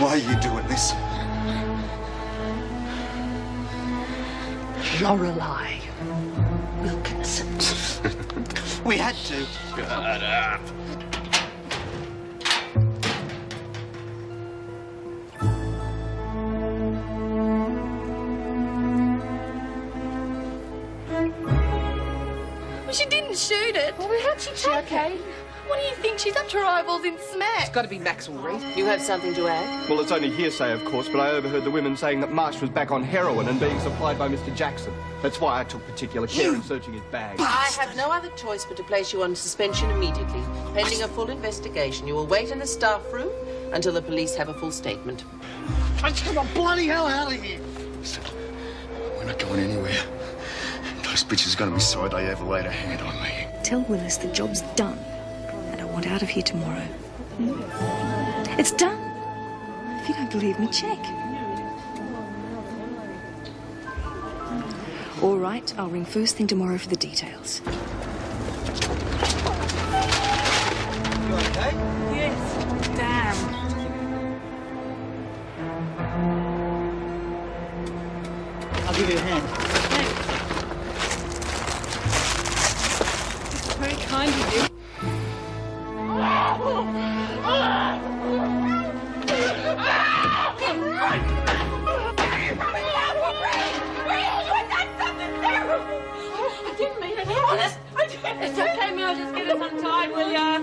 Why are you doing this? Lorelei Wilkinson. We had to. Shut up. Well, she didn't shoot it. Well, how'd she take it? What do you think? She's up to her eyeballs in smack. It's got to be Maxwell Reed. You have something to add? Well, it's only hearsay, of course, but I overheard the women saying that Marsh was back on heroin and being supplied by Mr. Jackson. That's why I took particular care in searching his bag. I have no other choice but to place you on suspension immediately. Pending a full investigation, you will wait in the staff room until the police have a full statement. Let's get the bloody hell out of here. Listen, we're not going anywhere. Those bitches are going to be sorry they ever laid a hand on me. Tell Willis the job's done, and I want out of here tomorrow. It's done. If you don't believe me, check. All right, I'll ring first thing tomorrow for the details. You okay? Yes. Damn. I'll give you a hand. It's very kind of you. I didn't mean it. Honest, I didn't. It's okay, Mel. Just get us untied, will ya?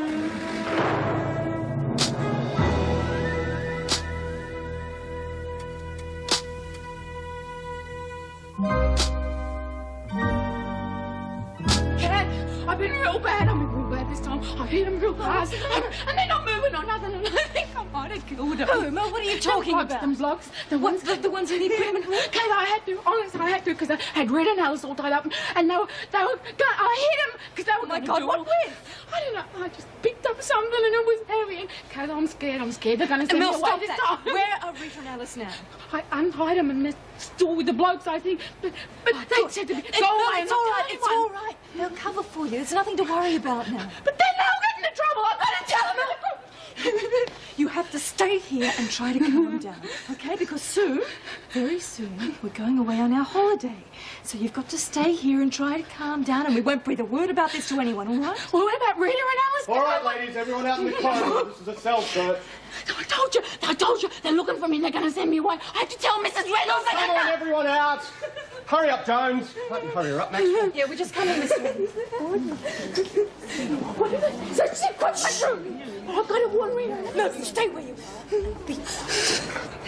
Cat, I've been real bad. I've been real bad this time. I've hit him real fast. And they're not moving or nothing. And I think I might have killed him. Oh, Mel, what are you talking about? Them blocks. The ones in the equipment. Cat, I had to. Honestly, I had to because I had red and Alice all tied up. And they were I hit them because they were my God, what with? I don't know. I just picked up something and it was heavy. And Cat, I'm scared. They're going to send me Mel, away stop this that. time. Where are Rita and Alice now? I untied them and they're still with the blokes, I think. But they said to me, go away. It's all right. It's all right. They'll cover for you. There's nothing to worry about now. But then they'll get into trouble. I've got to tell them. You have to stay here and try to calm down, okay? Because soon, very soon, we're going away on our holiday. So you've got to stay here and try to calm down, and we won't breathe a word about this to anyone, all right? Well, what about Rita and Alice? All right, ladies, everyone out in the corridor. This is a cell search. I told you. They're looking for me and they're going to send me away. I have to tell Mrs. Reynolds. Come on, everyone out. Hurry up, Jones. Hurry her up, Maxwell. Yeah, we're just coming, Mr. Reynolds. What is it? It's a secret room. I've got to warn Rita. No, you stay where you are. They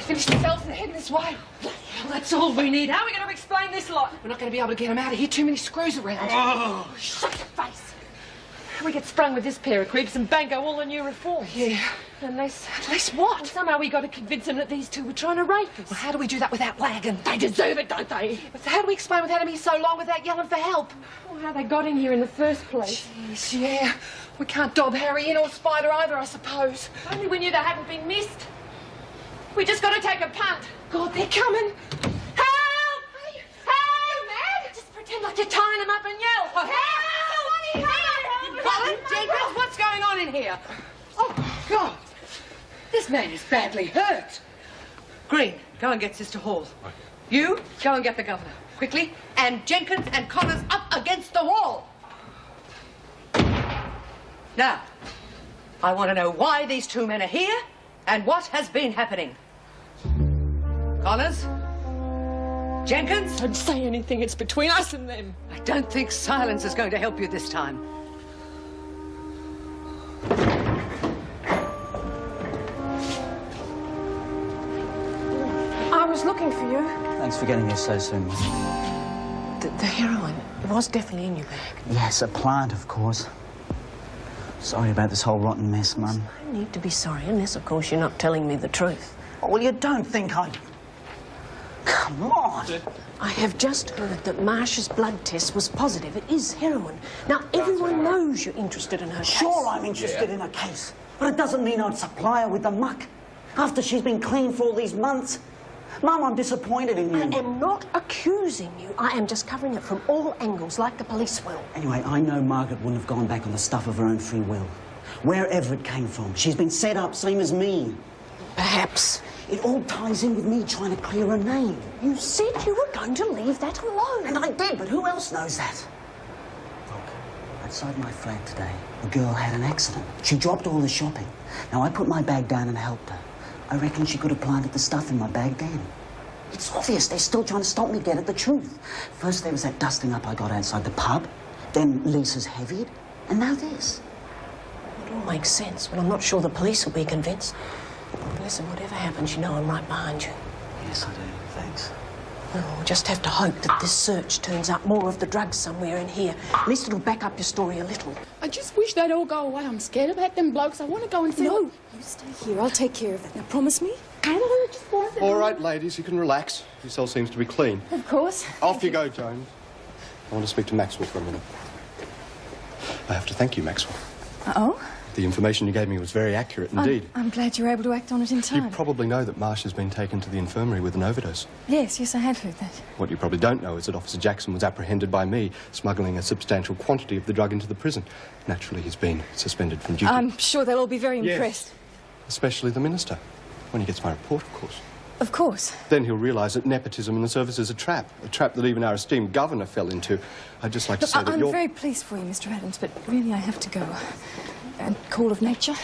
finished themselves and they're heading this way. Well, that's all we need. How are we going to explain this lot? We're not going to be able to get them out of here. Too many screws around. Oh, Shut your face. We get sprung with this pair of creeps and bango all the new reforms. Yeah. Unless what? Well, somehow we got to convince them that these two were trying to rape us. Well, how do we do that without lagging? They deserve it, don't they? But how do we explain we've had them here so long without yelling for help? Well, how they got in here in the first place. Jeez, yeah. We can't dob Harry in or Spider either, I suppose. Only we knew they hadn't been missed. We just got to take a punt. God, they're coming. Help! Hey, help! Mad? Just pretend like you're tying them up and yell. Help! Help! Colin, Jenkins, what's going on in here? Oh, God. This man is badly hurt. Green, go and get Sister Hall. You, go and get the governor. Quickly. And Jenkins and Connors up against the wall. Now, I want to know why these two men are here and what has been happening. Connors? Jenkins? Don't say anything. It's between us and them. I don't think silence is going to help you this time. I was looking for you. Thanks for getting here so soon. The heroin was definitely in your bag. Yes, a plant, of course. Sorry about this whole rotten mess, Mum. No need to be sorry, unless, of course, you're not telling me the truth. Oh, well, you don't think I... Come on! I have just heard that Marsh's blood test was positive. It is heroin. Now, everyone knows you're interested in her case. Sure, I'm interested in her case. But it doesn't mean I'd supply her with the muck. After she's been clean for all these months. Mum, I'm disappointed in you. I am not accusing you. I am just covering it from all angles, like the police will. Anyway, I know Margaret wouldn't have gone back on the stuff of her own free will. Wherever it came from. She's been set up, same as me. Perhaps. It all ties in with me trying to clear her name. You said you were going to leave that alone. And I did, but who else knows that? Look, outside my flat today, a girl had an accident. She dropped all the shopping. Now, I put my bag down and helped her. I reckon she could have planted the stuff in my bag then. It's obvious they're still trying to stop me getting at the truth. First there was that dusting up I got outside the pub, then Lisa's heavied, and now this. It all makes sense, but I'm not sure the police will be convinced. Listen, whatever happens, you know I'm right behind you. Yes, I do. Thanks. Oh, we'll just have to hope that this search turns up more of the drugs somewhere in here. At least it'll back up your story a little. I just wish they'd all go away. I'm scared about them blokes. I want to go and see. No, you stay here. I'll take care of it. Now, promise me? Can I just want to... All right, ladies, you can relax. Your cell seems to be clean. Of course. Off you go, Jones. I want to speak to Maxwell for a minute. I have to thank you, Maxwell. Oh? The information you gave me was very accurate indeed. I'm glad you were able to act on it in time. You probably know that Marsh has been taken to the infirmary with an overdose. Yes, I had heard that. What you probably don't know is that Officer Jackson was apprehended by me, smuggling a substantial quantity of the drug into the prison. Naturally, he's been suspended from duty. I'm sure they'll all be very impressed. Especially the minister. When he gets my report, of course. Of course. Then he'll realise that nepotism in the service is a trap that even our esteemed governor fell into. I'd just like to say that I'm very pleased for you, Mr. Adams, but really I have to go. A call of nature.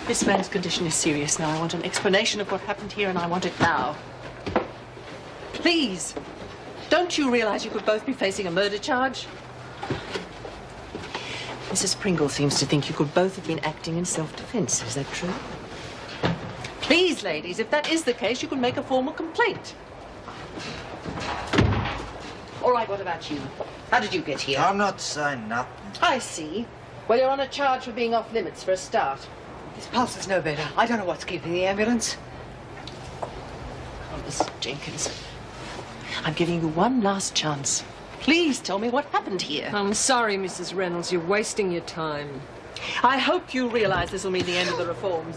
This man's condition is serious now. I want an explanation of what happened here, and I want it now. Please. Don't you realise you could both be facing a murder charge? Mrs. Pringle seems to think you could both have been acting in self-defence. Is that true? Please, ladies, if that is the case, you can make a formal complaint. All right, what about you? How did you get here? I'm not saying nothing. I see. Well, you're on a charge for being off limits for a start. His pulse is no better. I don't know what's keeping the ambulance. Oh, Miss Jenkins, I'm giving you one last chance. Please tell me what happened here. I'm sorry, Mrs. Reynolds. You're wasting your time. I hope you realise this will mean the end of the reforms.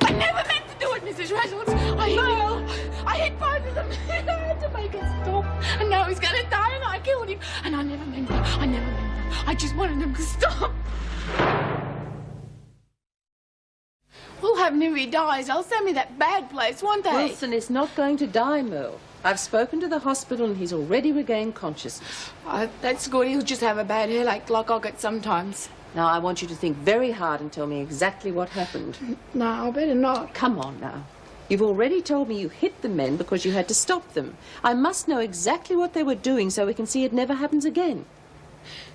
I never meant to do it, Mrs. Reynolds. I hit both of them. I had to make it stop. And now he's going to die and I killed him. And I never meant to. I never meant to. I just wanted him to stop. What'll happen if he dies? They'll send me that bad place, won't they? Wilson is not going to die, Merle. I've spoken to the hospital and he's already regained consciousness. That's good. He'll just have a bad headache like I get sometimes. Now, I want you to think very hard and tell me exactly what happened. No, I better not. Come on now. You've already told me you hit the men because you had to stop them. I must know exactly what they were doing so we can see it never happens again.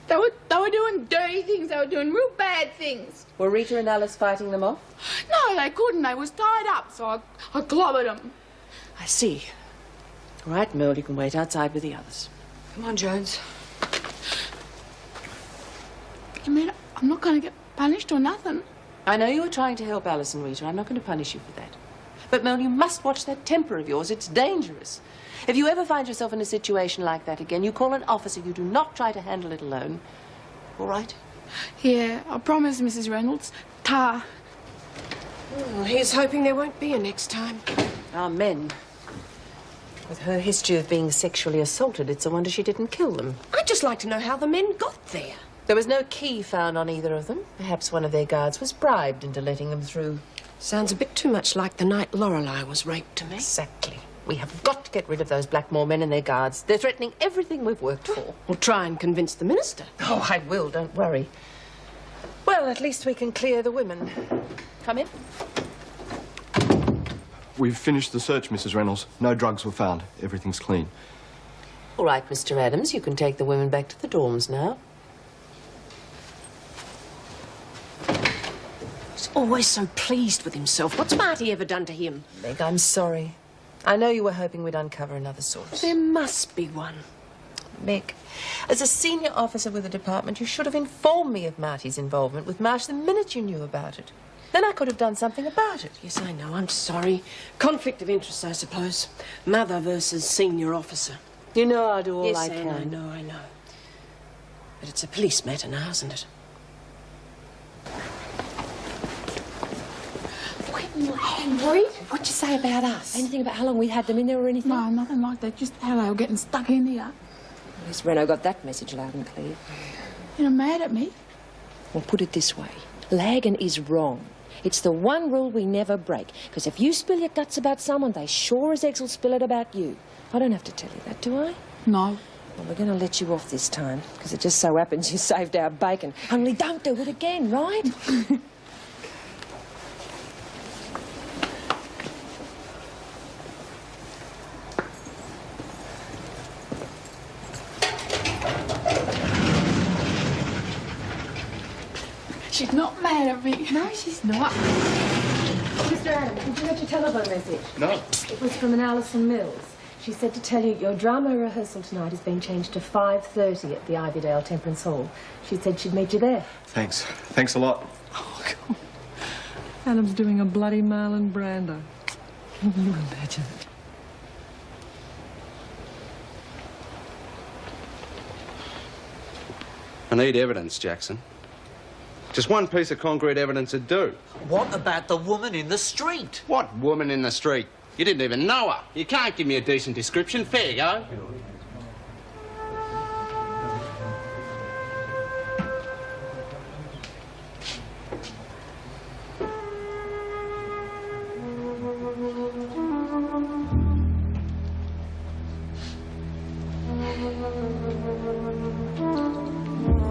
They were doing dirty things. They were doing real bad things. Were Rita and Alice fighting them off? No, they couldn't. They was tied up, so I clobbered them. I see. All right, Merle, you can wait outside with the others. Come on, Jones. You mean I'm not going to get punished or nothing? I know you were trying to help Alice and Rita. I'm not going to punish you for that. But, Merle, you must watch that temper of yours. It's dangerous. If you ever find yourself in a situation like that again, you call an officer. You do not try to handle it alone. All right? Yeah, I promise, Mrs. Reynolds. Ta. Well, here's hoping there won't be a next time. Amen. With her history of being sexually assaulted, it's a wonder she didn't kill them. I'd just like to know how the men got there. There was no key found on either of them. Perhaps one of their guards was bribed into letting them through. Sounds a bit too much like the night Lorelei was raped to me. Exactly. We have got to get rid of those Blackmore men and their guards. They're threatening everything we've worked for. We'll try and convince the minister. Oh, I will, don't worry. Well, at least we can clear the women. Come in. We've finished the search, Mrs. Reynolds. No drugs were found. Everything's clean. All right, Mr. Adams, you can take the women back to the dorms now. He's always so pleased with himself. What's Marty ever done to him? Meg, I'm sorry. I know you were hoping we'd uncover another source. There must be one. Meg, as a senior officer with the department, you should have informed me of Marty's involvement with Marsh the minute you knew about it. Then I could have done something about it. Yes, I know. I'm sorry. Conflict of interest, I suppose. Mother versus senior officer. You know I'll do all yes, I can. Anne, I know. But it's a police matter now, isn't it? Angry? What'd you say about us? Anything about how long we had them in there or anything? No, nothing like that. Just how they were getting stuck in here. At least Reno got that message loud and clear. You're mad at me? Well, put it this way. Lagging is wrong. It's the one rule we never break. Because if you spill your guts about someone, they sure as eggs will spill it about you. I don't have to tell you that, do I? No. Well, we're going to let you off this time. Because it just so happens you saved our bacon. Only don't do it again, right? She's not mad at me. No, she's not. Mr. Adams, did you get your telephone message? No. It was from an Alison Mills. She said to tell you your drama rehearsal tonight has been changed to 5:30 at the Ivydale Temperance Hall. She said she'd meet you there. Thanks. Thanks a lot. Oh, God. Adam's doing a bloody Marlon Brando. Can you imagine it? I need evidence, Jackson. Just one piece of concrete evidence would do. What about the woman in the street? What woman in the street? You didn't even know her. You can't give me a decent description. Fair go.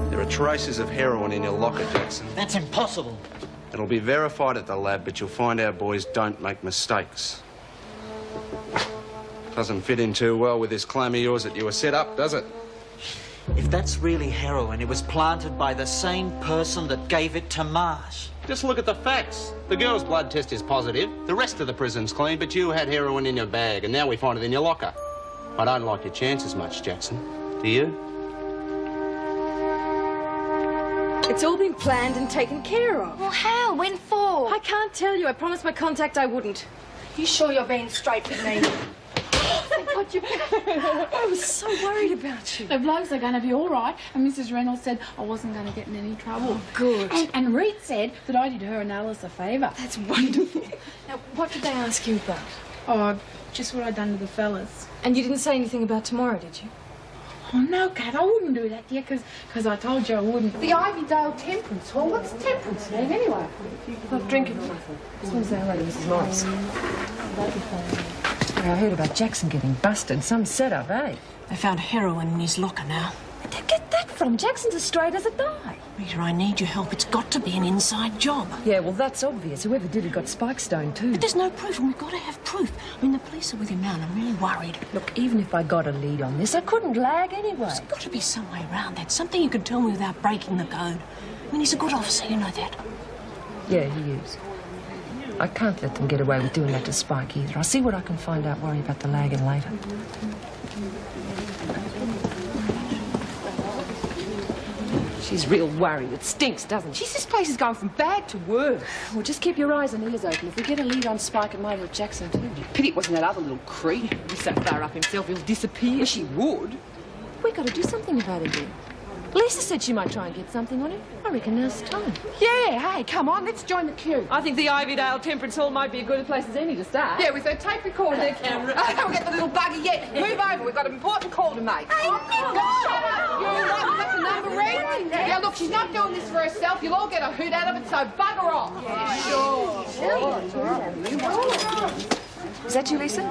There are traces of heroin in your locker, Jackson. That's impossible. It'll be verified at the lab, but you'll find our boys don't make mistakes. Doesn't fit in too well with this claim of yours that you were set up, does it? If that's really heroin, it was planted by the same person that gave it to Marsh. Just look at the facts. The girl's blood test is positive. The rest of the prison's clean, but you had heroin in your bag, and now we find it in your locker. I don't like your chances much, Jackson. Do you? It's all been planned and taken care of. Well, how? When for? I can't tell you. I promised my contact I wouldn't. You sure you're being straight with me? Thank God you're back. I was so worried about you. The blokes are going to be all right, and Mrs. Reynolds said I wasn't going to get in any trouble. Oh, good. And Reed said that I did her and Alice a favour. That's wonderful. Now, what did they ask you about? Oh, just what I'd done to the fellas. And you didn't say anything about tomorrow, did you? Oh, no, Kat, I wouldn't do that, dear, because I told you I wouldn't. The Ivydale Temperance Hall, what's temperance mean, anyway? Not drinking or nothing. As soon as they hello to Mrs. Morris. I heard about Jackson getting busted. Some setup, eh? They found heroin in his locker now. Where'd they get that from? Jackson's as straight as a die. Rita, I need your help. It's got to be an inside job. Yeah, well, that's obvious. Whoever did it got spike stoned, too. But there's no proof, and we've got to have proof. I mean, the police are with him now, and I'm really worried. Look, even if I got a lead on this, I couldn't lag anyway. There's got to be some way around that. Something you can tell me without breaking the code. I mean, he's a good officer, you know that. Yeah, he is. I can't let them get away with doing that to Spike either. I'll see what I can find out, worry about the lagging later. She's real worried. It stinks, doesn't it? Jeez, this place is going from bad to worse. Well, just keep your eyes and ears open. If we get a lead on Spike, it might hurt Jackson, too. Pity it wasn't that other little creep. He's so far up himself, he'll disappear. Well, she would. We've got to do something about it then. Lisa said she might try and get something on him. I reckon now's the time. Yeah, hey, come on, let's join the queue. I think the Ivydale Temperance Hall might be a good place as any to start. Yeah, with their tape recorder, their camera. I don't get the little buggy yet. Move over, we've got an important call to make. Hey, shut up! You all right? Got the number ring? Yeah, look, she's not doing this for herself. You'll all get a hoot out of it, so bugger off. Yeah, sure. Is that you, Lisa?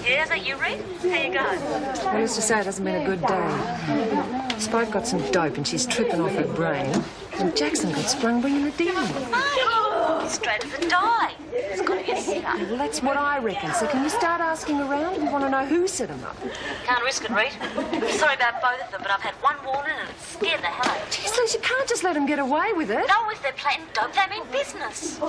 Yeah, is that you, Reed? How you going? Well, let's just say it hasn't been a good day. Spike got some dope and she's tripping off her brain. And Jackson got sprung bringing the deal. Oh, straight as a die. It's got to be a setup. Well, that's what I reckon. So can you start asking around? We want to know who set them up. Can't risk it, Reed. Sorry about both of them, but I've had one warning and it's scared the hell out of me. Jeez, Lisa, you can't just let them get away with it. No, if they're planting dope, they mean business.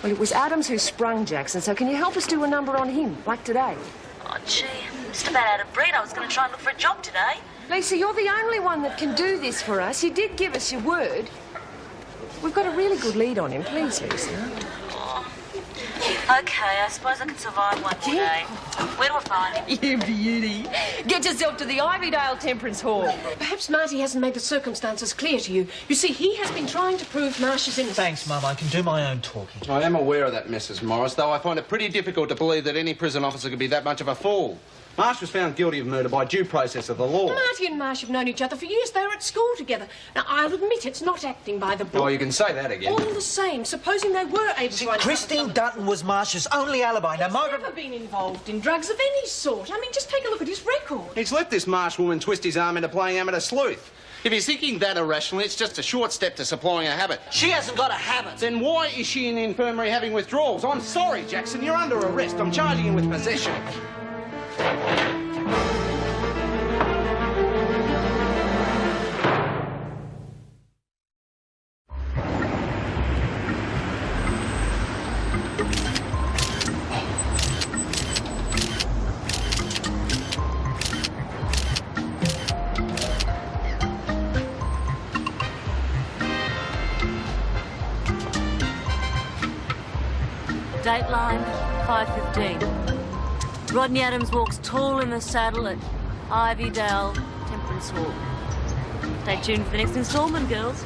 Well, it was Adams who sprung Jackson, so can you help us do a number on him, like today? Oh, gee, I'm just about out of breath. I was going to try and look for a job today. Lisa, you're the only one that can do this for us. You did give us your word. We've got a really good lead on him. Please, Lisa. Oh, Okay, I suppose I can survive one more day. Where do I find him? You beauty. Get yourself to the Ivydale Temperance Hall. Perhaps Marty hasn't made the circumstances clear to you. You see, he has been trying to prove Marsh's innocence. Thanks, Mum. I can do my own talking. I am aware of that, Mrs. Morris, though I find it pretty difficult to believe that any prison officer could be that much of a fool. Marsh was found guilty of murder by due process of the law. Marty and Marsh have known each other for years. They were at school together. Now, I'll admit it's not acting by the book. Oh, you can say that again. All the same, supposing they were able to... Christine Dutton was Marsh's only alibi. Now, He's Margaret... never been involved in drugs of any sort. I mean, just take a look at his record. He's let this Marsh woman twist his arm into playing amateur sleuth. If he's thinking that irrationally, it's just a short step to supplying a habit. She hasn't got a habit. Then why is she in the infirmary having withdrawals? I'm sorry, Jackson, you're under arrest. I'm charging you with possession. Dateline 5:15. Rodney Adams walks tall in the saddle at Ivydale Temperance Hall. Stay tuned for the next instalment, girls.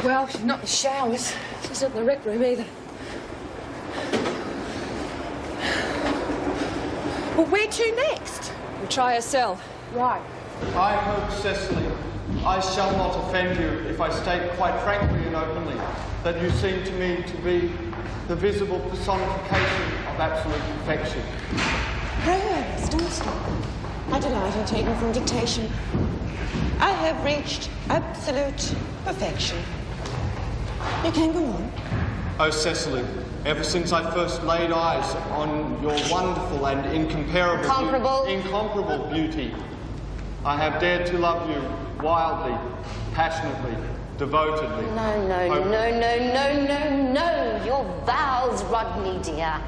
Well, she's not in the showers. She's not in the rec room either. Well, where to next? We'll try her cell. Right. I hope, Cecily, I shall not offend you if I state quite frankly and openly that you seem to me to be the visible personification of absolute perfection. Prayers, don't stop. Adelaide, I'm taken from dictation. I have reached absolute perfection. You can go on. Oh, Cecily, ever since I first laid eyes on your wonderful and incomparable beauty, I have dared to love you wildly, passionately, devotedly. No. Your vows, Rodney, dear.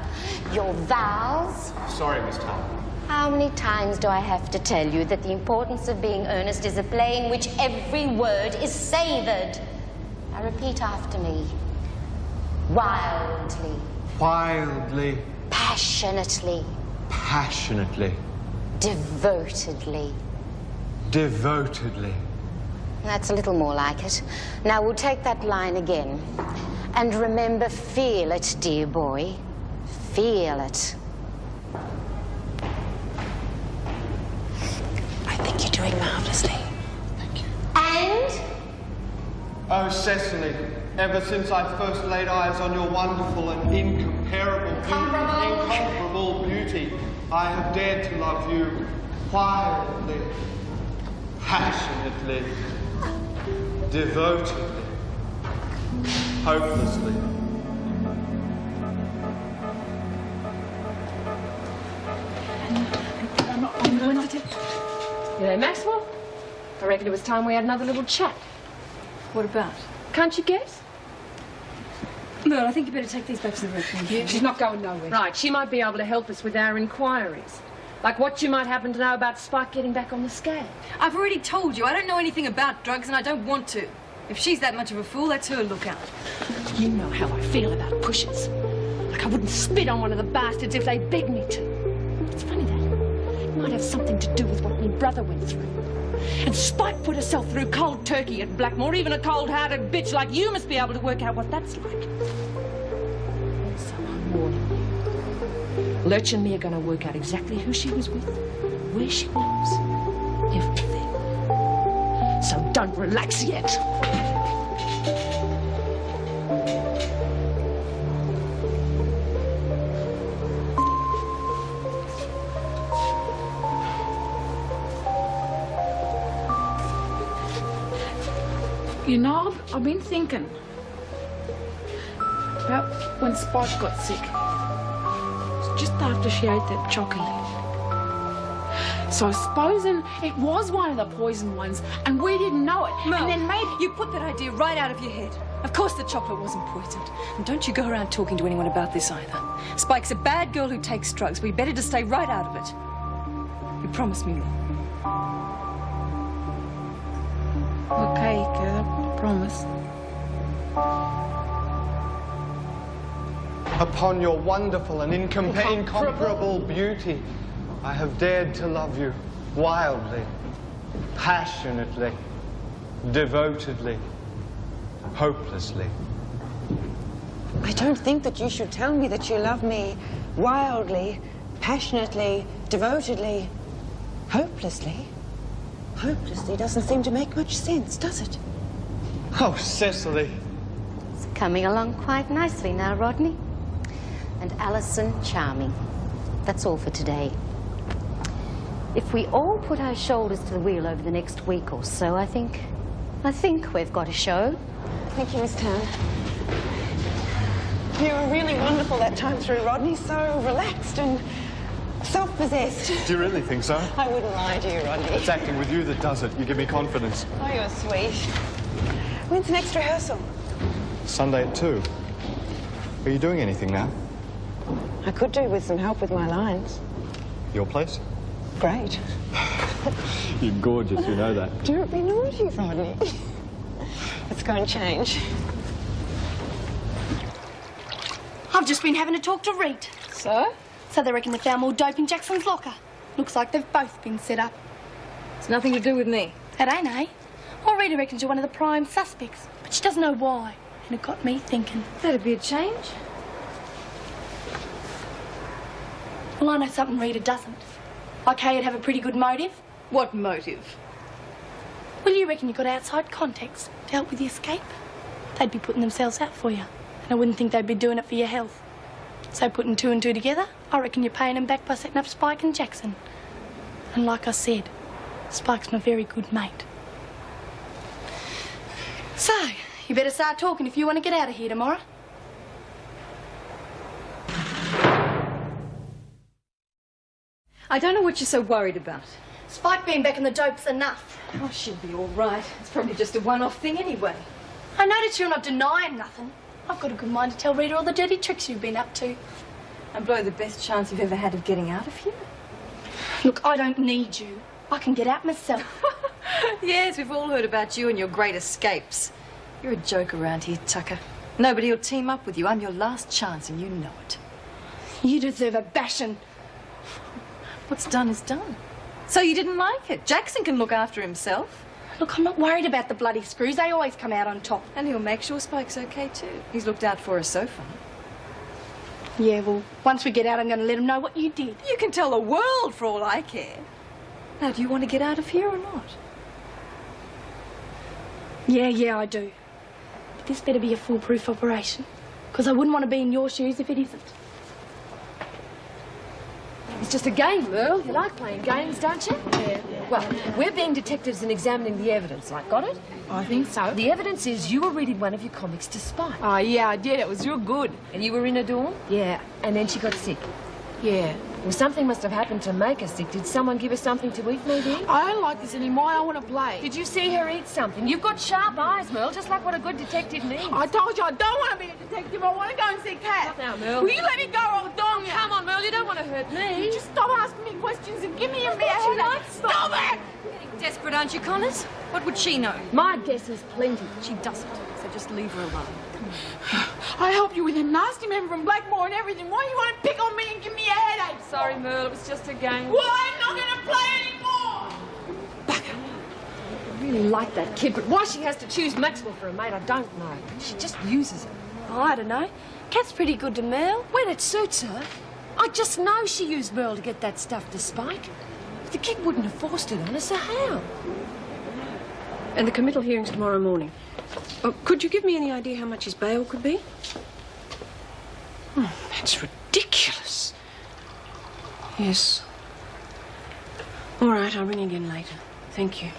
Your vows. Sorry, Miss Talbot. How many times do I have to tell you that the importance of being earnest is a play in which every word is savoured? Now repeat after me. Wildly. Wildly. Passionately. Passionately. Devotedly. Devotedly. That's a little more like it. Now we'll take that line again. And remember, feel it, dear boy. Feel it. I think you're doing marvellously. Thank you. And? Oh, Cecily, ever since I first laid eyes on your wonderful and incomparable beauty, I have dared to love you quietly, passionately, devotedly, hopelessly. You know, Maxwell, I reckon it was time we had another little chat. What about? Can't you guess? No, I think you better take these back to the rec room. She's not going nowhere. Right, she might be able to help us with our inquiries. Like what you might happen to know about Spike getting back on the scale. I've already told you, I don't know anything about drugs and I don't want to. If she's that much of a fool, that's her lookout. You know how I feel about pushers. Like I wouldn't spit on one of the bastards if they begged me to. It's funny that. It might have something to do with what my brother went through. And Spike put herself through cold turkey at Blackmore. Even a cold-hearted bitch like you must be able to work out what that's like. So I'm warning you. Lurch and me are going to work out exactly who she was with, where she was, everything. So don't relax yet. You know, I've been thinking about when Spike got sick. It's just after she ate that chocolate. So supposing it was one of the poisoned ones and we didn't know it, Mel, and then maybe... You put that idea right out of your head. Of course the chocolate wasn't poisoned. And don't you go around talking to anyone about this either. Spike's a bad girl who takes drugs. We better just stay right out of it. You promise me, Mel? Okay, girl, I promise. Upon your wonderful and incomparable beauty, I have dared to love you wildly, passionately, devotedly, hopelessly. I don't think that you should tell me that you love me wildly, passionately, devotedly, hopelessly. Hopelessly doesn't seem to make much sense, does it? Oh, Cecily. It's coming along quite nicely now, Rodney. And Alison, charming. That's all for today. If we all put our shoulders to the wheel over the next week or so, I think we've got a show. Thank you, Miss Tan. You were really wonderful that time through, Rodney. So relaxed and self-possessed. Do you really think so? I wouldn't lie to you, Rodney. It's acting with you that does it. You give me confidence. Oh, you're sweet. When's the next rehearsal? Sunday at 2. Are you doing anything now? I could do with some help with my lines. Your place? Great. You're gorgeous, you know that. Don't be naughty, Rodney. Let's go and change. I've just been having a talk to Reed. So? So they reckon they found more dope in Jackson's locker. Looks like they've both been set up. It's nothing to do with me. It ain't, eh? Well, Rita reckons you're one of the prime suspects, but she doesn't know why. And it got me thinking. That'd be a change. Well, I know something Rita doesn't. Like Hay'd have a pretty good motive. What motive? Well, you reckon you got outside contacts to help with the escape? They'd be putting themselves out for you. And I wouldn't think they'd be doing it for your health. So putting 2 and 2 together, I reckon you're paying them back by setting up Spike and Jackson. And like I said, Spike's my very good mate. So, you better start talking if you want to get out of here tomorrow. I don't know what you're so worried about. Spike being back in the dope's enough. Oh, she'll be all right. It's probably just a one-off thing anyway. I noticed you're not denying nothing. I've got a good mind to tell Rita all the dirty tricks you've been up to. And blow the best chance you've ever had of getting out of here. Look, I don't need you. I can get out myself. Yes, we've all heard about you and your great escapes. You're a joke around here, Tucker. Nobody will team up with you. I'm your last chance and you know it. You deserve a bashing. What's done is done. So you didn't like it. Jackson can look after himself. Look, I'm not worried about the bloody screws. They always come out on top. And he'll make sure Spike's okay too. He's looked out for us so far. Yeah, well, once we get out, I'm going to let him know what you did. You can tell the world for all I care. Now, do you want to get out of here or not? Yeah, I do. But this better be a foolproof operation. Because I wouldn't want to be in your shoes if it isn't. It's just a game, Merle. You like playing games, don't you? Yeah. Well, we're being detectives and examining the evidence. Like, got it? I think so. The evidence is you were reading one of your comics to Spike. Oh, yeah, I did. It was real good. And you were in a dorm? Yeah. And then she got sick. Yeah. Well, something must have happened to make her sick. Did someone give her something to eat, maybe? I don't like this anymore. I want to play. Did you see her eat something? You've got sharp eyes, Merle, just like what a good detective needs. I told you I don't want to be a detective. I want to go and see Kat. Not now, Merle. Will you let me go or I'll dong you? Come on, Merle, you don't want to hurt me. Just stop asking me questions and give me a headache. Stop it! You're getting desperate, aren't you, Connors? What would she know? My guess is plenty. She doesn't, so just leave her alone. I helped you with a nasty man from Blackmore and everything. Why do you want to pick on me and give me a headache? Sorry, Merle, it was just a game. Well, I'm not going to play anymore! I really like that kid, but why she has to choose Maxwell for a mate, I don't know. She just uses him. Oh, I don't know. Kat's pretty good to Merle. When it suits her. I just know she used Merle to get that stuff to Spike. The kid wouldn't have forced it on her, so how? And the committal hearing's tomorrow morning. Oh, could you give me any idea how much his bail could be? That's ridiculous. Yes. All right, I'll ring again later. Thank you.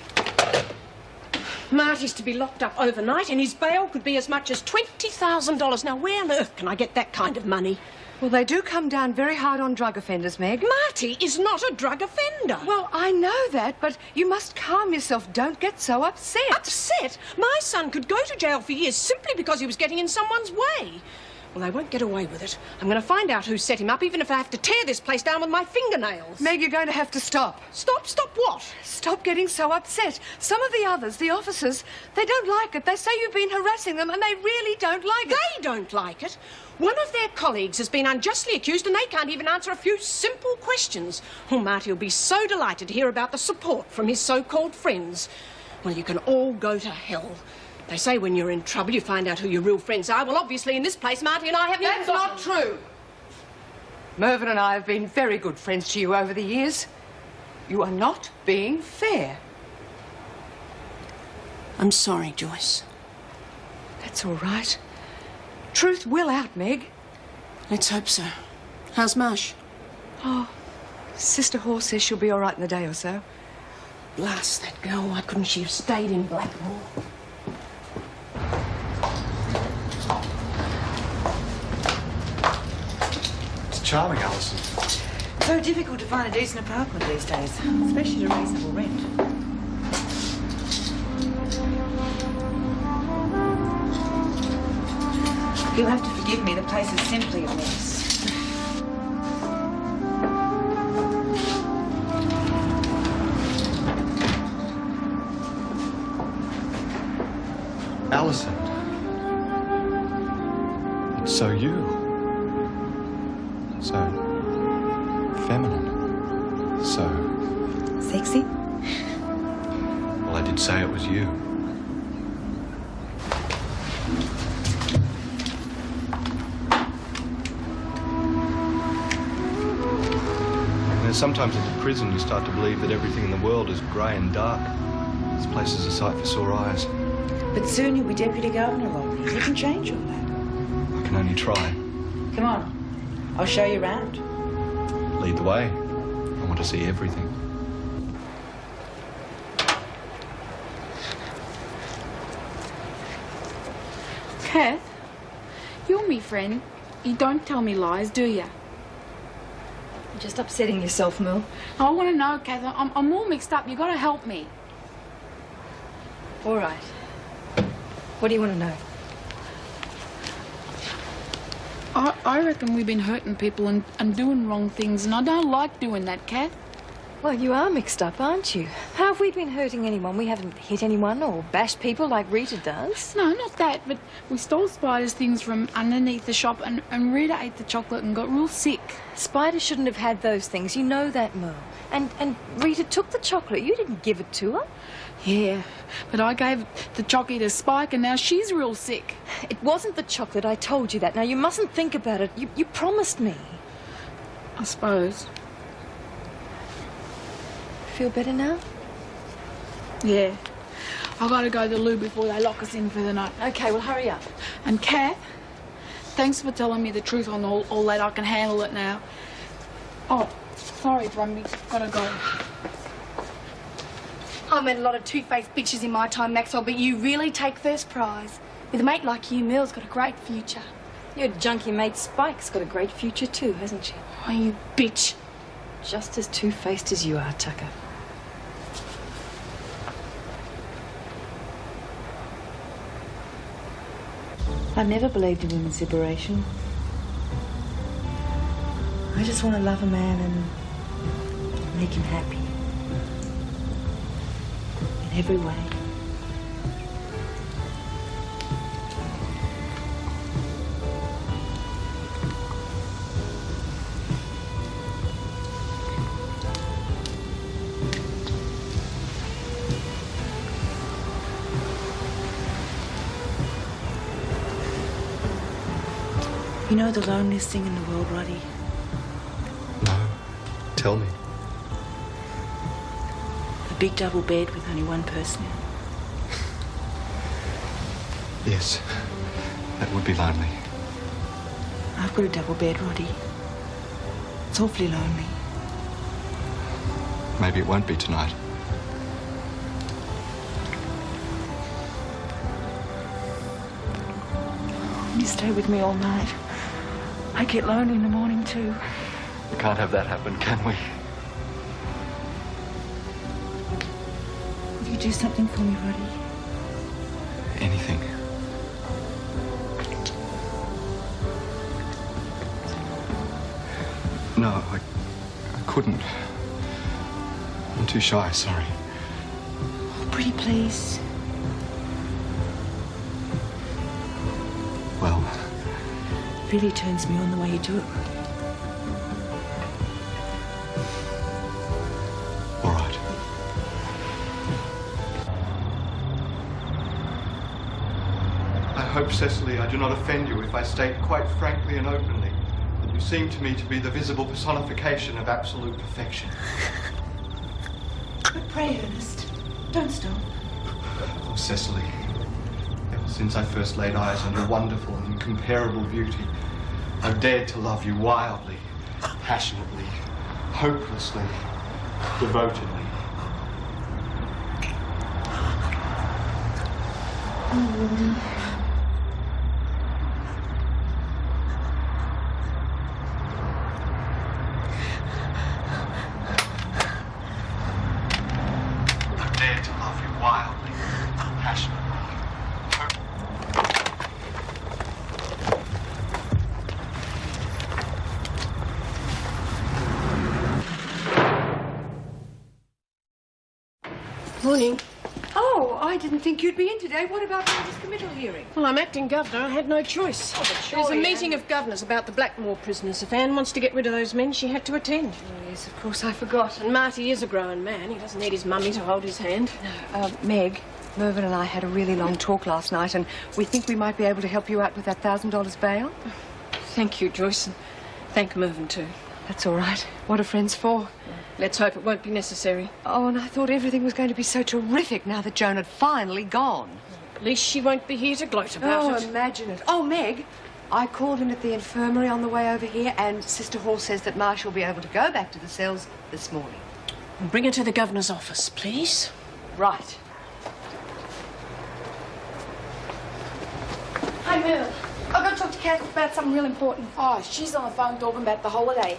Marty's to be locked up overnight and his bail could be as much as $20,000. Now, where on earth can I get that kind of money? Well, they do come down very hard on drug offenders, Meg. Marty is not a drug offender. Well, I know that, but you must calm yourself. Don't get so upset. Upset? My son could go to jail for years simply because he was getting in someone's way. Well, they won't get away with it. I'm going to find out who set him up, even if I have to tear this place down with my fingernails. Meg, you're going to have to stop. Stop? Stop what? Stop getting so upset. Some of the others, the officers, they don't like it. They say you've been harassing them and they really don't like it. They don't like it. One of their colleagues has been unjustly accused and they can't even answer a few simple questions. Oh, Marty will be so delighted to hear about the support from his so-called friends. Well, you can all go to hell. They say when you're in trouble, you find out who your real friends are. Well, obviously, in this place, Marty and I haven't even That's not got true. Mervyn and I have been very good friends to you over the years. You are not being fair. I'm sorry, Joyce. That's all right. Truth will out, Meg. Let's hope so. How's Marsh? Oh, Sister Hall says she'll be all right in a day or so. Blast that girl. Why couldn't she have stayed in Blackmore? It's charming, Alison. So difficult to find a decent apartment these days, especially at a reasonable rent. You'll have to forgive me, the place is simply a mess. Alison. It's so you. So feminine. So... Sexy? Well, I did say it was you. And sometimes at the prison you start to believe that everything in the world is grey and dark. This place is a sight for sore eyes. But soon you'll be Deputy Governor, Rodney. You can change all that. I can only try. Come on, I'll show you around. Lead the way. I want to see everything. Kath, you're me friend. You don't tell me lies, do you? You're just upsetting yourself, Mel. I want to know, Kath. I'm all mixed up. You've got to help me. All right. What do you want to know? I reckon we've been hurting people and doing wrong things, and I don't like doing that, Kath. Well, you are mixed up, aren't you? How have we been hurting anyone? We haven't hit anyone or bashed people like Rita does. No, not that, but we stole Spider's things from underneath the shop, and Rita ate the chocolate and got real sick. Spider shouldn't have had those things. You know that, Mel. And Rita took the chocolate. You didn't give it to her. Yeah, but I gave the chocolate to Spike and now she's real sick. It wasn't the chocolate, I told you that. Now, you mustn't think about it. You promised me. I suppose. Feel better now? Yeah. I gotta go to the loo before they lock us in for the night. Okay, well, hurry up. And Kath, thanks for telling me the truth on all that. I can handle it now. Oh, sorry, Brumby. Gotta go. I've met a lot of two-faced bitches in my time, Maxwell, but you really take first prize. With a mate like you, Mill's got a great future. Your junkie mate Spike's got a great future too, hasn't she? Oh, you bitch. Just as two-faced as you are, Tucker. I never believed in women's liberation. I just want to love a man and make him happy. In every way. You know the loneliest thing in the world, Roddy? No. Tell me. A big double bed with only one person in it. Yes. That would be lonely. I've got a double bed, Roddy. It's awfully lonely. Maybe it won't be tonight. You stay with me all night. I get lonely in the morning too. We can't have that happen, can we? Will you do something for me, Roddy? Anything. No, I couldn't. I'm too shy, sorry. Pretty please. Well, It really turns me on the way you do it. all right. I hope, Cecily, I do not offend you if I state quite frankly and openly that you seem to me to be the visible personification of absolute perfection. But pray, Ernest, don't stop. Oh, Cecily, ever since I first laid eyes on your wonderful and incomparable beauty, I've dared to love you wildly, passionately, hopelessly, devotedly. I've dared to love you wildly, passionately. Morning. Oh, I didn't think you'd be in today. What about the discommittal hearing? Well, I'm acting governor. I had no choice. Oh, but There's a surely, meeting of governors about the Blackmore prisoners. If Anne wants to get rid of those men, she had to attend. Oh, yes, of course, I forgot. And Marty is a grown man. He doesn't need his mummy to hold his hand. Meg, Mervyn and I had a really long talk last night, and we think we might be able to help you out with that $1,000 bail. Thank you, Joyce, and thank Mervyn too. That's all right. What are friends for? Let's hope it won't be necessary. Oh, and I thought everything was going to be so terrific now that Joan had finally gone. At least she won't be here to gloat about it. Imagine it. Oh, Meg, I called in at the infirmary on the way over here, and Sister Hall says that Marsh will be able to go back to the cells this morning. Bring her to the governor's office, please. Right. Hi, Merle. I've got to talk to Kath about something real important. Oh, she's on the phone talking about the holiday.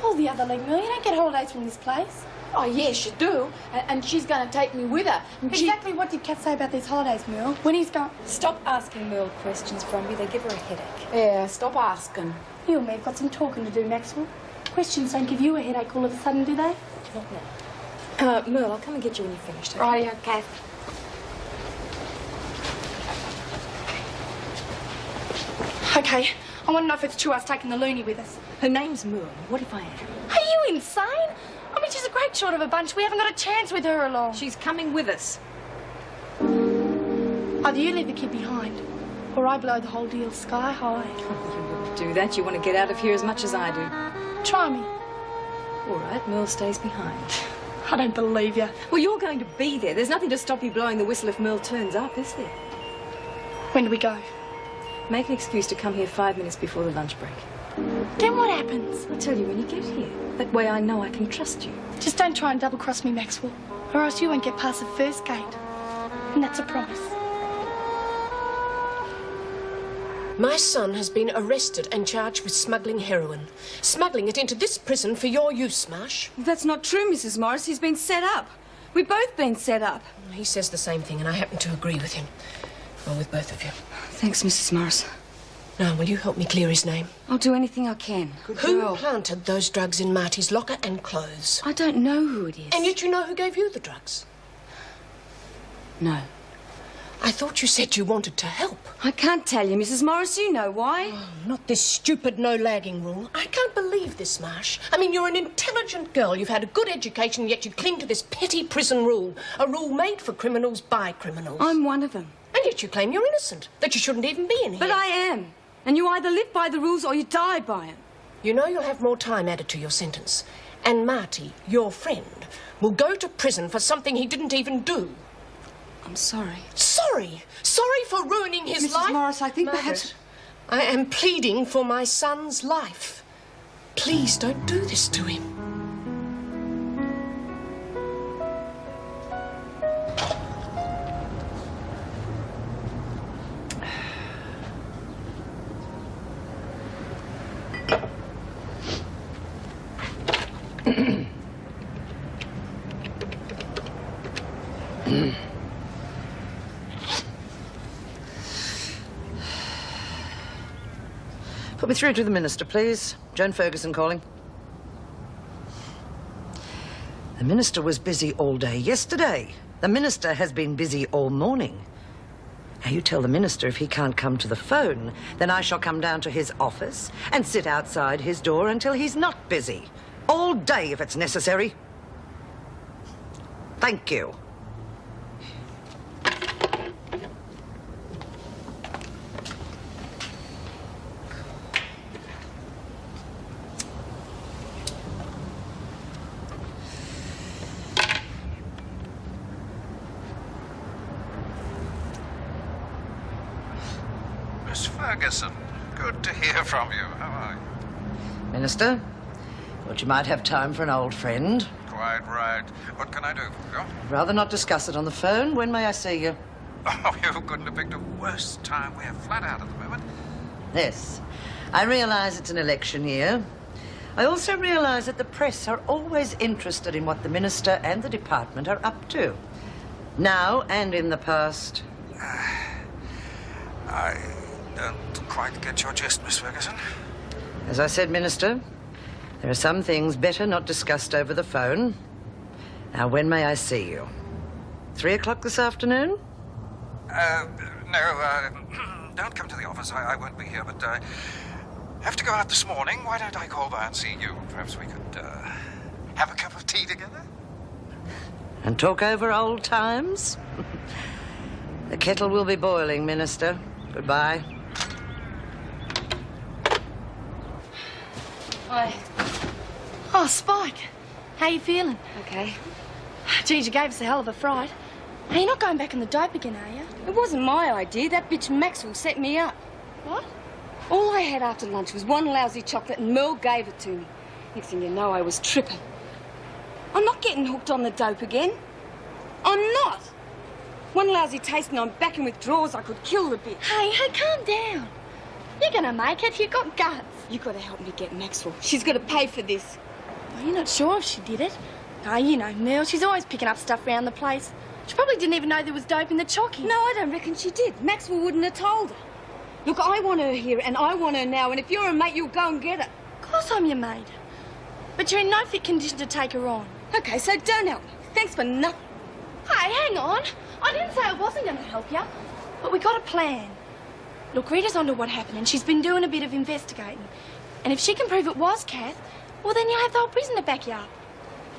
Pull the other leg, Merle. You don't get holidays from this place. Oh, yes, you do. And she's going to take me with her. And Exactly what did Kath say about these holidays, Merle? When he's gone... Stop asking Merle questions, Bromby. They give her a headache. Yeah, stop asking. You and me have got some talking to do, Maxwell. Questions don't give you a headache all of a sudden, do they? Not now. Merle, I'll come and get you when you're finished. Okay? Rightio, Kath. Okay, I want to know if it's true us taking the loony with us. Her name's Merle. What if I am? Are you insane? I mean, she's a great short of a bunch. We haven't got a chance with her along. She's coming with us. Either you leave the kid behind, or I blow the whole deal sky high. You wouldn't do that. You want to get out of here as much as I do. Try me. All right, Merle stays behind. I don't believe you. Well, you're going to be there. There's nothing to stop you blowing the whistle if Merle turns up, is there? When do we go? Make an excuse to come here 5 minutes before the lunch break. Then what happens? I'll tell you when you get here. That way I know I can trust you. Just don't try and double-cross me, Maxwell, or else you won't get past the first gate. And that's a promise. My son has been arrested and charged with smuggling heroin. Smuggling it into this prison for your use, Marsh. That's not true, Mrs. Morris. He's been set up. We've both been set up. He says the same thing, and I happen to agree with him. Well, with both of you. Thanks, Mrs. Morris. Now, will you help me clear his name? I'll do anything I can. Who planted those drugs in Marty's locker and clothes? I don't know who it is. And yet you know who gave you the drugs? No. I thought you said you wanted to help. I can't tell you, Mrs. Morris. You know why. Oh, not this stupid no-lagging rule. I can't believe this, Marsh. I mean, you're an intelligent girl. You've had a good education, yet you cling to this petty prison rule. A rule made for criminals by criminals. I'm one of them. And yet you claim you're innocent, that you shouldn't even be in here. But I am. And you either live by the rules or you die by them. You know you'll have more time added to your sentence. And Marty, your friend, will go to prison for something he didn't even do. I'm sorry. Sorry? Sorry for ruining his life? Mrs. Morris, I think Margaret, perhaps... I am pleading for my son's life. Please don't do this to him. Put me through to the Minister, please. Joan Ferguson calling. The minister was busy all day yesterday. The minister has been busy all morning. Now, you tell the minister if he can't come to the phone, then I shall come down to his office and sit outside his door until he's not busy. All day, if it's necessary. Thank you. Miss Ferguson, good to hear from you. How are you? Minister, thought you might have time for an old friend. Quite right. What can I do for you? I'd rather not discuss it on the phone. When may I see you? Oh, you couldn't have picked a worse time. We're flat out at the moment. Yes. I realise it's an election year. I also realise that the press are always interested in what the minister and the department are up to. Now and in the past. I don't quite get your gist, Miss Ferguson. As I said, Minister, there are some things better not discussed over the phone. Now, when may I see you? 3 o'clock this afternoon? No, don't come to the office. I won't be here, but I have to go out this morning. Why don't I call by and see you? Perhaps we could have a cup of tea together? And talk over old times? The kettle will be boiling, Minister. Goodbye. Hi. Oh, Spike. How you feeling? Okay. Geez, you gave us a hell of a fright. Hey, you're not going back in the dope again, are you? It wasn't my idea. That bitch Maxwell set me up. What? All I had after lunch was one lousy chocolate and Merle gave it to me. Next thing you know, I was tripping. I'm not getting hooked on the dope again. I'm not. One lousy taste and I'm back in withdrawals. I could kill the bitch. Hey, calm down. You're gonna make it. You got guts. You gotta help me get Maxwell. She's gotta pay for this. Well, you're not sure if she did it. Oh, you know Mel. She's always picking up stuff around the place. She probably didn't even know there was dope in the chocky. No, I don't reckon she did. Maxwell wouldn't have told her. Look, I want her here and I want her now, and if you're a mate, you'll go and get her. Of course I'm your mate. But you're in no fit condition to take her on. Okay, so don't help me. Thanks for nothing. Hey, hang on. I didn't say I wasn't going to help you. But we got a plan. Look, Rita's onto what happened and she's been doing a bit of investigating. And if she can prove it was Kath, well, then you'll have the whole prison to back you up.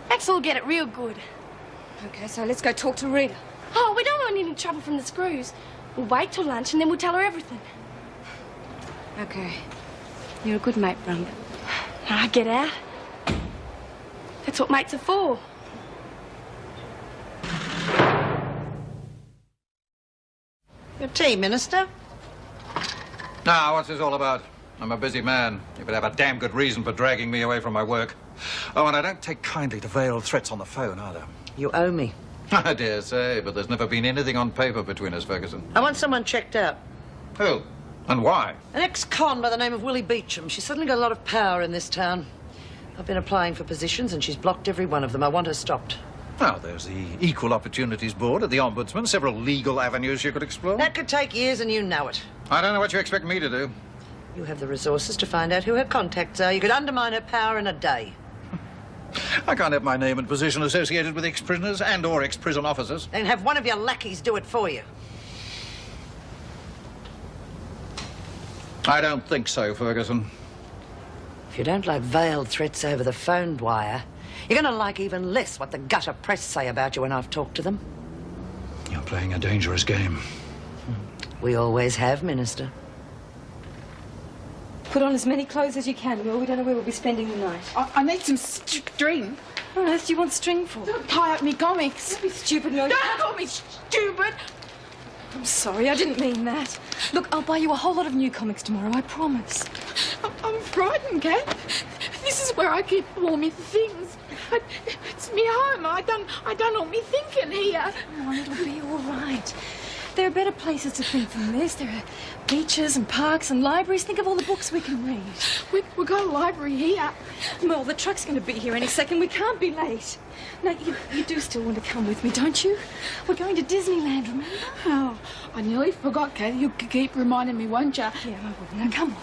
Maxwell will get it real good. Okay, so let's go talk to Rita. Oh, we don't want any trouble from the screws. We'll wait till lunch and then we'll tell her everything. Okay. You're a good mate, Brump. Now, get out. That's what mates are for. Your tea, Minister? Now, what's this all about? I'm a busy man. You better have a damn good reason for dragging me away from my work. Oh, and I don't take kindly to veiled threats on the phone, either. You owe me. I dare say, but there's never been anything on paper between us, Ferguson. I want someone checked out. Who? And why? An ex-con by the name of Willie Beecham. She's suddenly got a lot of power in this town. I've been applying for positions and she's blocked every one of them. I want her stopped. Well, there's the Equal Opportunities Board at the Ombudsman. Several legal avenues you could explore. That could take years and you know it. I don't know what you expect me to do. You have the resources to find out who her contacts are. You could undermine her power in a day. I can't have my name and position associated with ex-prisoners and or ex-prison officers. Then have one of your lackeys do it for you. I don't think so, Ferguson. If you don't like veiled threats over the phone wire, you're going to like even less what the gutter press say about you when I've talked to them. You're playing a dangerous game. We always have, Minister. Put on as many clothes as you can, Will. We don't know where we'll be spending the night. I need some string. What on earth do you want string for? Don't tie up me comics. Don't be stupid, no. Don't call me stupid. I'm sorry, I didn't mean that. Look, I'll buy you a whole lot of new comics tomorrow, I promise. I'm frightened, Kath. This is where I keep all my things. It's me home. I done all me thinking here. Come on, it'll be all right. There are better places to think than this. There are beaches and parks and libraries. Think of all the books we can read. We've got a library here. Well, the truck's going to be here any second. We can't be late. Now, you do still want to come with me, don't you? We're going to Disneyland, remember? Oh, I nearly forgot, Kath. You keep reminding me, won't you? Yeah, I will. Now, come on.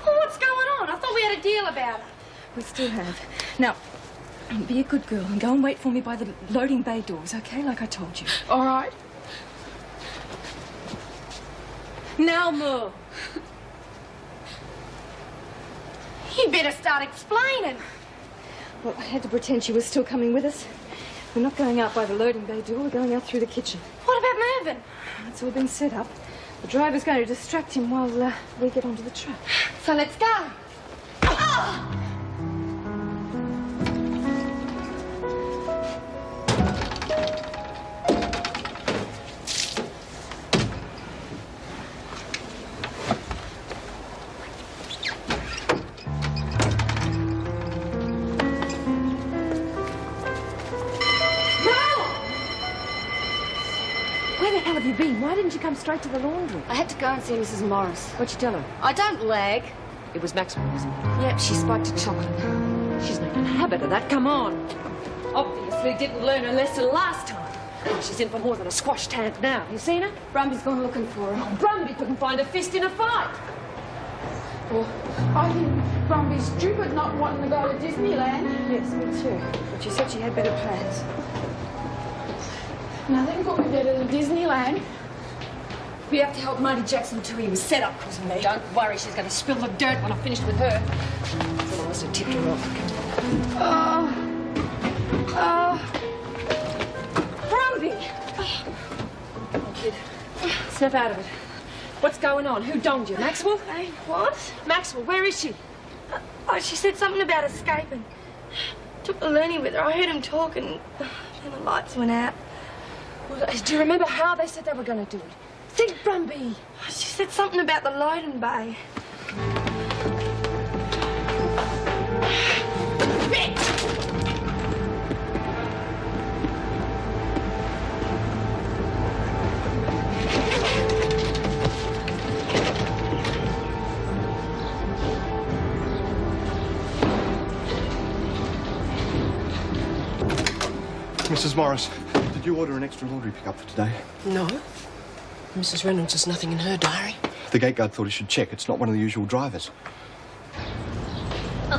Well, what's going on? I thought we had a deal about it. We still have. Now, Be a good girl and go and wait for me by the loading bay doors, okay? Like I told you. All right. Now, Merle. You better start explaining. Well, I had to pretend she was still coming with us. We're not going out by the loading bay door. We're going out through the kitchen. What about Mervyn? It's all been set up. The driver's going to distract him while we get onto the truck. So let's go. Oh! Why didn't you come straight to the laundry? I had to go and see Mrs. Morris. What'd you tell her? I don't lag. It was Maxwell, wasn't it? Yep, she spiked a chocolate. She's making a habit of that. Come on. Obviously didn't learn her lesson last time. She's in for more than a squashed hand now. You seen her? Brumby's gone looking for her. Oh, Brumby couldn't find a fist in a fight. Well, I think Brumby's stupid not wanting to go to Disneyland. Yes, me too. But she said she had better plans. Nothing could be better than Disneyland. We have to help Marty Jackson too. He was set up because of me. Don't worry, she's going to spill the dirt when I'm finished with her. Thought I must have tipped her off. Brumby! Kid, snap out of it. What's going on? Who donged you? Maxwell? Hey, what? Maxwell, where is she? Oh, she said something about escaping. Took the learning with her. I heard him talk and then the lights went out. Well, do you remember how they said they were going to do it? Think, Brumby. She said something about the loading bay. Mrs. Morris, did you order an extra laundry pickup for today? No. Mrs. Reynolds has nothing in her diary. The gate guard thought he should check. It's not one of the usual drivers. Oh,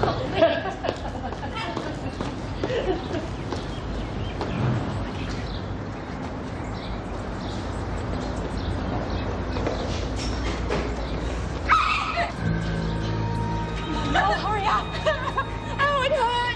hurry up! Oh, it hurts!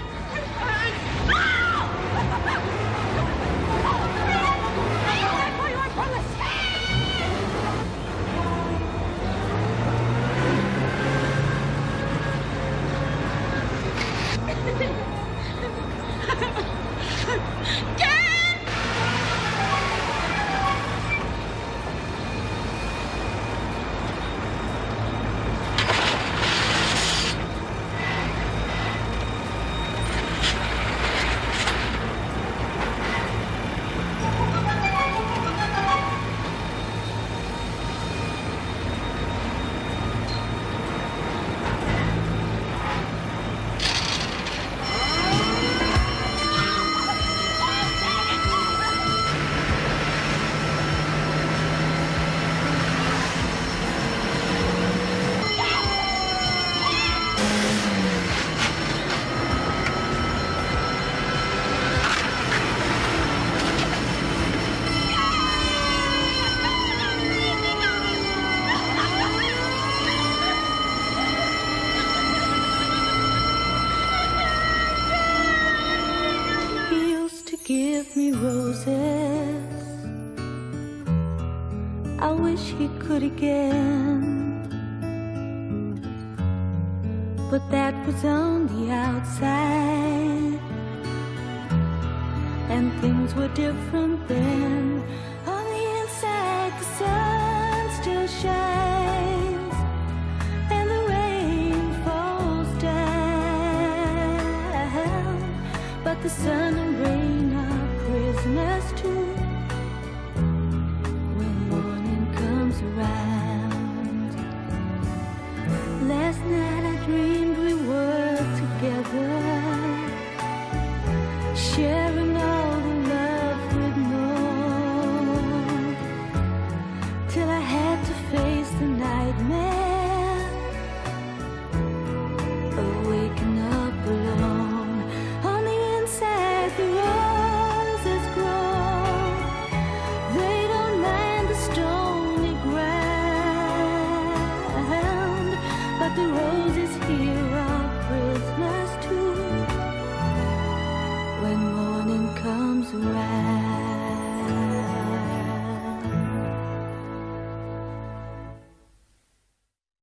Give me roses. I wish he could again, but that was on the outside, and things were different then. On the inside, the sun still shines, and the rain falls down, but the sun